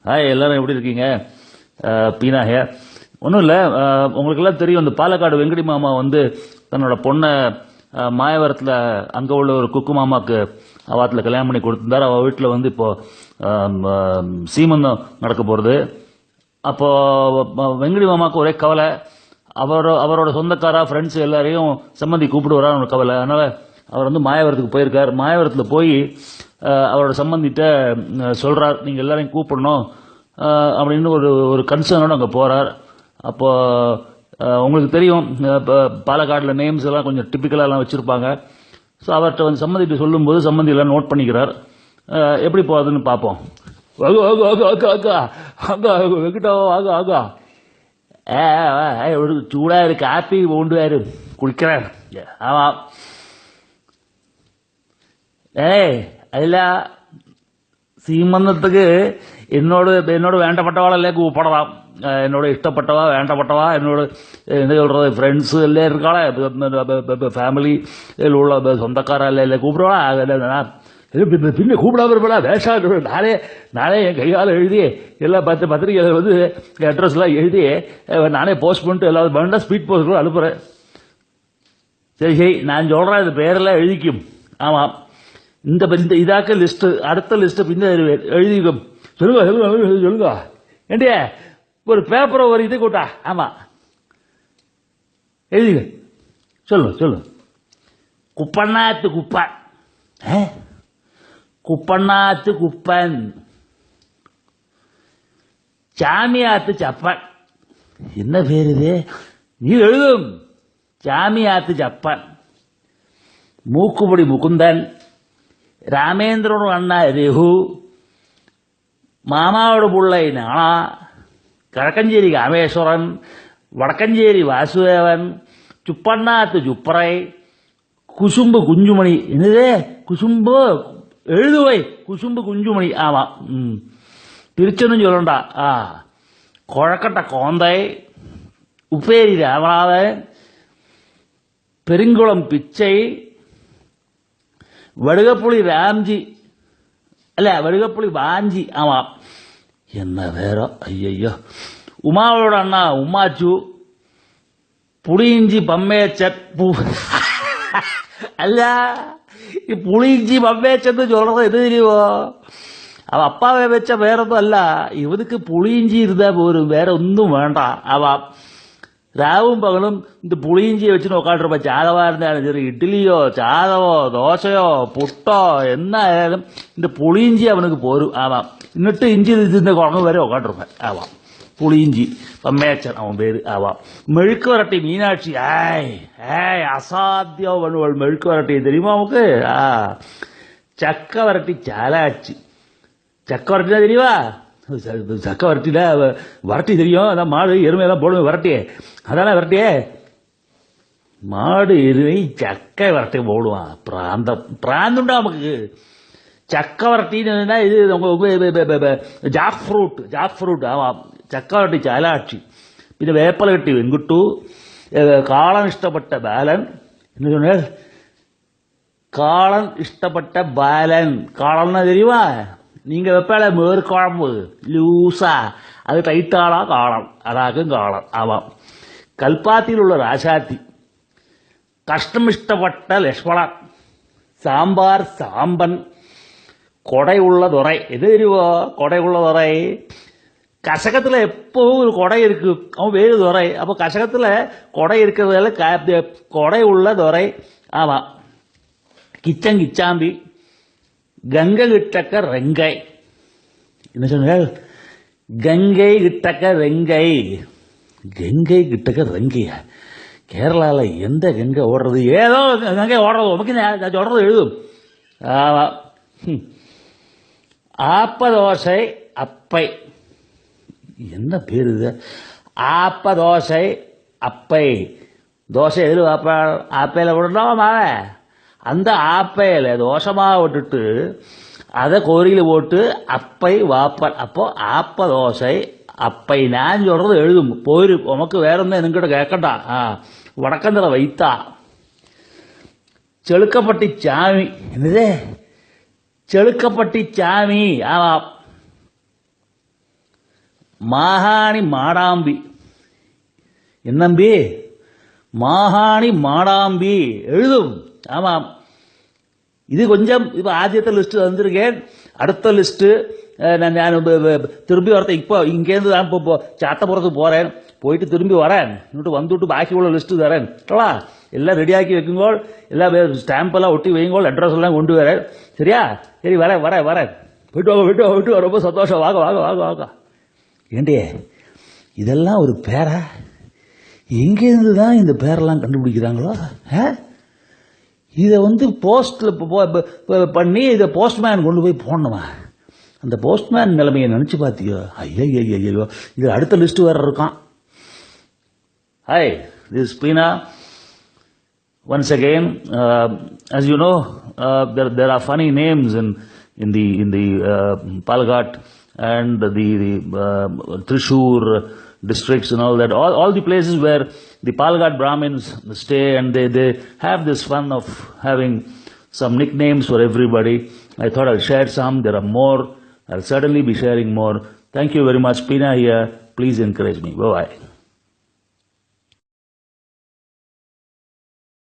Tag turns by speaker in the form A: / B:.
A: Hi, எல்லாரும் எப்படி இருக்கீங்க? பீனா ஹேர். ஒன்றும் இல்லை, உங்களுக்கெல்லாம் தெரியும், இந்த பாலக்காடு வெங்கடி மாமா வந்து தன்னோட பொண்ணை மாயவரத்தில் அங்கே உள்ள ஒரு குக்கு மாமாவுக்கு அவாத்தில் கல்யாணம் பண்ணி கொடுத்துருந்தார். அவள் வீட்டில் வந்து இப்போது சீமந்தம் நடக்க போகிறது. அப்போது வெங்கடி மாமாவுக்கு ஒரே கவலை, அவரோட சொந்தக்காரா ஃப்ரெண்ட்ஸ் எல்லாரையும் சம்மந்தி கூப்பிடுவாரான்னு ஒரு கவலை. அதனால் அவர் வந்து மாயவரத்துக்கு போயிருக்கார். மாயவரத்தில் போய் அவரோட சம்பந்திட்ட சொல்கிறார், நீங்கள் எல்லாரையும் கூப்பிடணும் அப்படின்னு ஒரு கன்சர்னோடு அங்கே போகிறார். அப்போ உங்களுக்கு தெரியும், இப்போ பாலக்காடில் நேம்ஸ் எல்லாம் கொஞ்சம் டிப்பிக்கலாக வச்சுருப்பாங்க. ஸோ அவர்கிட்ட வந்து சம்மந்திட்டு சொல்லும்போது சம்மந்தி எல்லாம் நோட் பண்ணிக்கிறார். எப்படி போகுதுன்னு பார்ப்போம். வெங்கிட்டோ ஆகா ஆகா, ஒரு சூடாக இருக்கு, காப்பி கொண்டு குடிக்கிறேன். ஆமாம். അതില്ല, സീമന്തத்துக்கு എന്നോട് വേണ്ടപ്പെട്ടവാളല്ലേ കൂപ്പിടலாம். എന്നോട് ഇഷ്ടപ്പെട്ടവ വേണ്ടപ്പെട്ടവ എന്നോട് എന്താ சொல்றது, ഫ്രണ്ട്സ് എല്ലാം இருக்காളെ, ഫാമിലിയിലുള്ള സ്വന്തക്കാരല്ലേ കൂപ്പിടവാ. പിന്നെ கூப்பிடாம இருப்பா வேஷம். நானே என் கையால் எழுதி எல்லா பத்திரிகையில் வந்து அட்ரஸ்லாம் எழுதி நானே போஸ்ட் பண்ணிட்டு எல்லாரும் வேண்டாம் ஸ்பீட் போஸ்ட் கூட அனுப்புகிறேன். சரி, நான் சொல்கிறேன், இது பேரெல்லாம் எழுதிக்கும். ஆமாம், இந்த இதாக்க லிஸ்ட்டு, அடுத்த லிஸ்ட்டு பின்ன எழுதிக்கும். சொல்லுங்க ஏண்டிய ஒரு பேப்பரை ஒரு இது கூட்டா. ஆமாம், எழுதிங்க. சொல்லு. குப்பண்ணாத்து குப்பன், குப்பண்ணாத்து குப்பன், சாமியாத்து சப்பன். என்ன பேர் இது? நீ எழுதும். சாமியாத்து சப்பன், மூக்குப்பொடி முகுந்தன், രാമേന്ദ്രനോട് അണ്ണ രഘു, മാമാവോട് പുള്ളൈ നാണ, കിഴക്കഞ്ചേരി കാമേശ്വരൻ, വടക്കഞ്ചേരി വാസുദേവൻ, ചുപ്പണ്ണാത്ത് ചുപ്പറൈ, കുശുമ്പ് കുഞ്ചുമണി. എന്നതേ കുശുമ്പ് എഴുതുവൈ, കുശുമ്പ് കുഞ്ചുമണി. ആമാം, തിരിച്ചൊന്നും ചൊല്ലണ്ട. കൊഴക്കട്ട കോന്തൈ, ഉപ്പേരി രാമനാഥൻ, പെരിങ്കുളം പിച്ചൈ, வடுகப்புளி ராம்ஜி, அல்ல வடுகப்புளி வாஞ்சி. ஆமாம். என்ன வேற? ஐயோ. உமாவோட அண்ணா உமாச்சு, புளியிஞ்சி பம்மேச்சட். அல்ல, புளியிஞ்சி பம்மேச்சன்னு சொல்றது எது தெரியுமோ? அவன் அப்பாவை வச்ச வேற எதுவும் அல்ல, இவனுக்கு புளியிஞ்சி இருந்தா போரும், வேற ஒன்றும் வேண்டாம். அவன் രാവും പകലും ഇത് പുളിയിഞ്ചി വെച്ചിട്ട് ഉക്കാണ്ടിരുമ്പോൾ ചാതവാ இருந்தாலும் சரி, இட்லியோ சாதவோ தோசையோ புட்டோ എന്നായാലും இந்த புளியிஞ்சி அவனுக்கு போரும். ஆமாம். இன்னிட்டு இஞ்சி இந்த குழம்பு வரை உக்காண்டிருப்பேன். ஆமாம், புளியிஞ்சி பம்மேச்சன் அவன் பேரு. ஆமாம். மெழுக்கு வரட்டி மீனாட்சி. அசாத்தியம் பண்ணுவாள் மெழுக்கு வரட்டி, தெரியுமா உனக்கு? சக்க வரட்டி சாலாச்சி. சக்க வரட்டினா தெரியுமா? சக்க வரட்டில வரட்டி தெரியும், அதான் மாடு எருமையெல்லாம் போடுவேன் வரட்டி, அதானே வரட்டியே. மாடு எருமை சக்கை வரட்டி போடுவான். பிராந்துண்டா நமக்கு. சக்க வரட்டின்னு இது ஜாக் ஃப்ரூட். ஆமாம், சக்க வரட்டி ചാലാക്ഷി. പിന്നെ വേപ്പല കെട്ടി വെങ്കുട്ടു, കാളൻ ഇഷ്ടപ്പെട്ട ബാലൻ. என்ன சொன்ன? காளன் இஷ்டப்பட்ட பாலன். காளன்னா தெரியுமா? நீங்கள் வைப்பால மேறு குழம்பு லூசா, அது டைட்டாளா காளம், அதாகும் காளம். ஆமாம். கல்பாத்தியில் உள்ள ராசாத்தி, கஷ்டம் இஷ்டப்பட்ட லக்ஷ்மணன், சாம்பார் சாம்பன், கொடை உள்ள துறை. எது தெரியுமோ? கொடை உள்ள துறை. கசகத்தில் எப்பவும் ஒரு கொடை இருக்கு, அவன் வேறு துறை. அப்போ கசகத்தில் கொடை இருக்கிறதால கொடை உள்ள துறை. ஆமாம். கிச்சாம்பி, கங்கை கிட்டக்க ரெங்கை. என்ன சொன்ன? கங்கை கிட்டக்க ரெங்கை. கங்கை கிட்டக்க ரெங்கையா? கேரளாவில் எந்த கங்கை ஓடுறது? ஏதோ கங்கை ஓடுறது, உமக்கு நான் சொல்றது எழுதும். ஆமாம். ஆப்பதோசை அப்பை. என்ன பேர் இது? ஆப்பதோசை அப்பை. தோசை எதில் ஆப்பையில் விடணும் மாவை. அந்த ஆப்பையில் தோசமாக விட்டுட்டு அதை கோரியில் போட்டு அப்பை வாப்பன். அப்போ ஆப்ப தோசை அப்பை. நான் சொல்றது எழுதும் போயிரு, உமக்கு வேற ஒன்றும் என்கிட்ட கேட்கண்டா. வடக்கந்திர வைத்தா. செழுக்கப்பட்டி சாமி. என்னது? செழுக்கப்பட்டி சாமி. ஆமாம். மாகாணி மாடாம்பி. என்னம்பி? மாகாணி மாடாம்பி எழுதும். ஆமாம், இது கொஞ்சம் இப்போ ஆദ്യത്തെ லிஸ்ட் வந்திருக்கேன். அடுத்த லிஸ்ட்டு நான் திரும்பி வரேன். இப்போ இங்கேருந்து தான் இப்போ சாத்தப்புறத்துக்கு போகிறேன். போயிட்டு திரும்பி வரேன். இன்னும் வந்துவிட்டு பாக்கி உள்ள லிஸ்ட்டு தரேன். எல்லாம் ரெடியாக்கி வைக்குங்கோ. எல்லாம் ஸ்டாம்பெல்லாம் ஒட்டி வைங்கோள். அட்ரஸ் எல்லாம் கொண்டு வரேன். சரியா? சரி, வரேன் வரேன் வரேன். விட்டு வாங்க விட்டு வாங்க விட்டு வாங்க. ரொம்ப சந்தோஷம். வாங்க வாங்க வாங்க வாங்க. ஏண்டே, இதெல்லாம் ஒரு பேரா? எங்கேருந்து தான் இந்த பேரெல்லாம் கண்டுபிடிக்கிறாங்களோ? இதை போஸ்ட்டில் பண்ணி இதை போஸ்ட்மேன் கொண்டு போய் போடணுமா? அந்த போஸ்ட்மேன் நிலைமையை நினச்சி பார்த்தியோ? ஐயோ, இது அடுத்த லிஸ்ட்டு வேறு இருக்கான். Hi, this is Pina. Once again, as you know, there are funny names in the Palghat and the Trishur districts and all that. All the places where the Palghat Brahmins stay, and they have this fun of having some nicknames for everybody. I thought I'll share some. There are more. I'll certainly be sharing more. Thank you very much. Pina here. Please encourage me. Bye-bye.